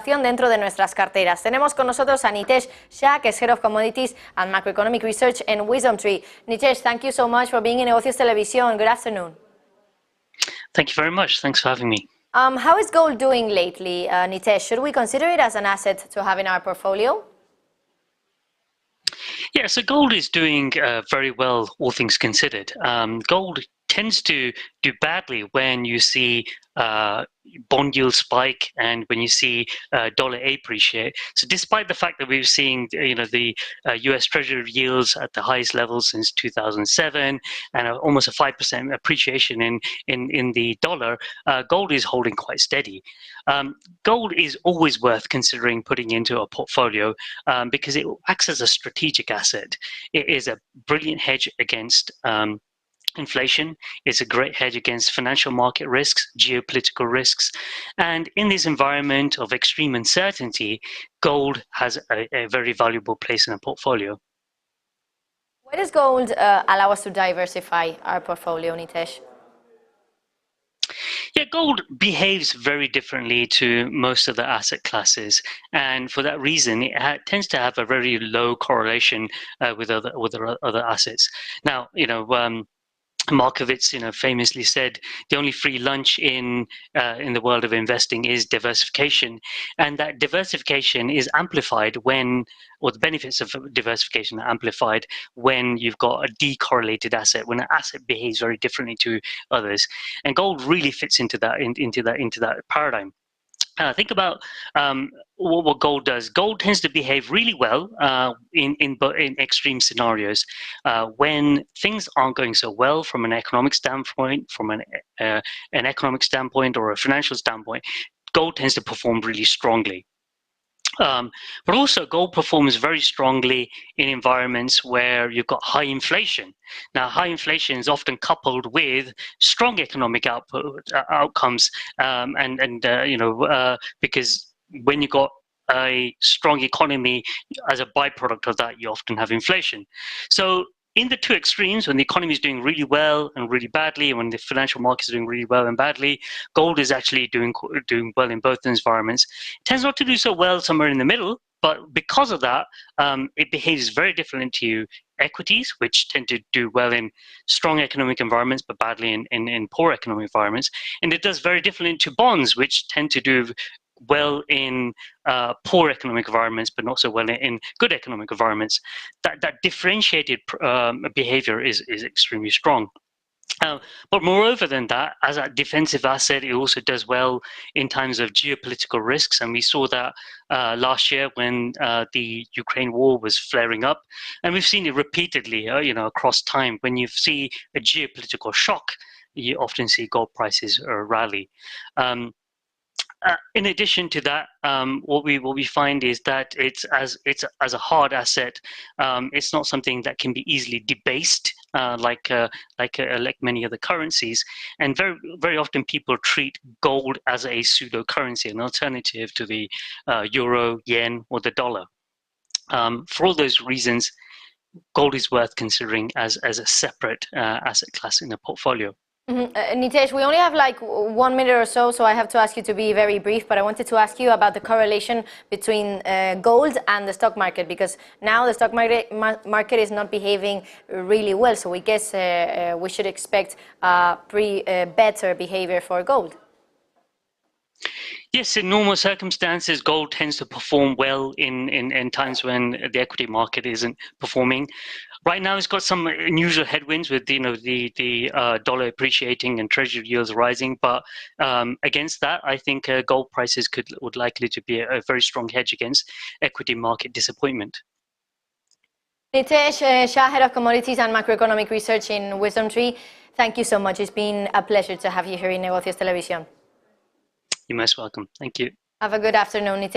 Dentro de nuestras carteras. Tenemos con nosotros a Nitesh Shah, que es Head of Commodities and Macroeconomic Research in Wisdomtree. Nitesh, thank you so much for being in Negocios Televisión. Good afternoon. Thank you very much. Thanks for having me. How is gold doing lately, Nitesh? Should we consider it as an asset to have in our portfolio? Yeah, so gold is doing very well, all things considered. Gold tends to do badly when you see bond yields spike and when you see dollar appreciate. So despite the fact that we're seeing the US Treasury yields at the highest levels since 2007 and almost a 5% appreciation in the dollar, gold is holding quite steady. Gold is always worth considering putting into a portfolio because it acts as a strategic asset. It is a brilliant hedge against inflation. It's a great hedge against financial market risks, geopolitical risks, and in this environment of extreme uncertainty, gold has a very valuable place in a portfolio. Why does gold allow us to diversify our portfolio, Nitesh? Yeah, gold behaves very differently to most of the asset classes, and for that reason, it tends to have a very low correlation with other assets. Now, Markowitz, famously said the only free lunch in the world of investing is diversification, and that diversification is amplified or the benefits of diversification are amplified when you've got a decorrelated asset, when an asset behaves very differently to others, and gold really fits into that paradigm. Think about what gold does. Gold tends to behave really well in extreme scenarios. When things aren't going so well from an economic standpoint, from an economic standpoint or a financial standpoint, gold tends to perform really strongly. But also gold performs very strongly in environments where you've got high inflation. Now, high inflation is often coupled with strong economic outcomes, because when you've got a strong economy, as a byproduct of that, you often have inflation. So in the two extremes, when the economy is doing really well and really badly, and when the financial markets are doing really well and badly, gold is actually doing well in both environments. It tends not to do so well somewhere in the middle, but because of that, it behaves very differently to equities, which tend to do well in strong economic environments, but badly in poor economic environments. And it does very differently to bonds, which tend to do well in poor economic environments, but not so well in good economic environments. That differentiated behavior is extremely strong. But moreover than that, as a defensive asset, it also does well in times of geopolitical risks. And we saw that last year when the Ukraine war was flaring up. And we've seen it repeatedly, across time. When you see a geopolitical shock, you often see gold prices rally. In addition to that, what we find is that it's as a hard asset. It's not something that can be easily debased like many other currencies. And very very often people treat gold as a pseudo currency, an alternative to the euro, yen, or the dollar. For all those reasons, gold is worth considering as a separate asset class in a portfolio. Nitesh, we only have like 1 minute or so I have to ask you to be very brief, but I wanted to ask you about the correlation between gold and the stock market, because now the stock market is not behaving really well, so we guess we should expect better behavior for gold. Yes, in normal circumstances, gold tends to perform well in times when the equity market isn't performing. Right now, it's got some unusual headwinds with the dollar appreciating and treasury yields rising. But against that, I think gold prices would likely to be a very strong hedge against equity market disappointment. Nitesh Shah, Head of Commodities and Macroeconomic Research in Wisdomtree, thank you so much. It's been a pleasure to have you here in Negocios Televisión. You're most welcome. Thank you. Have a good afternoon, Nitesh.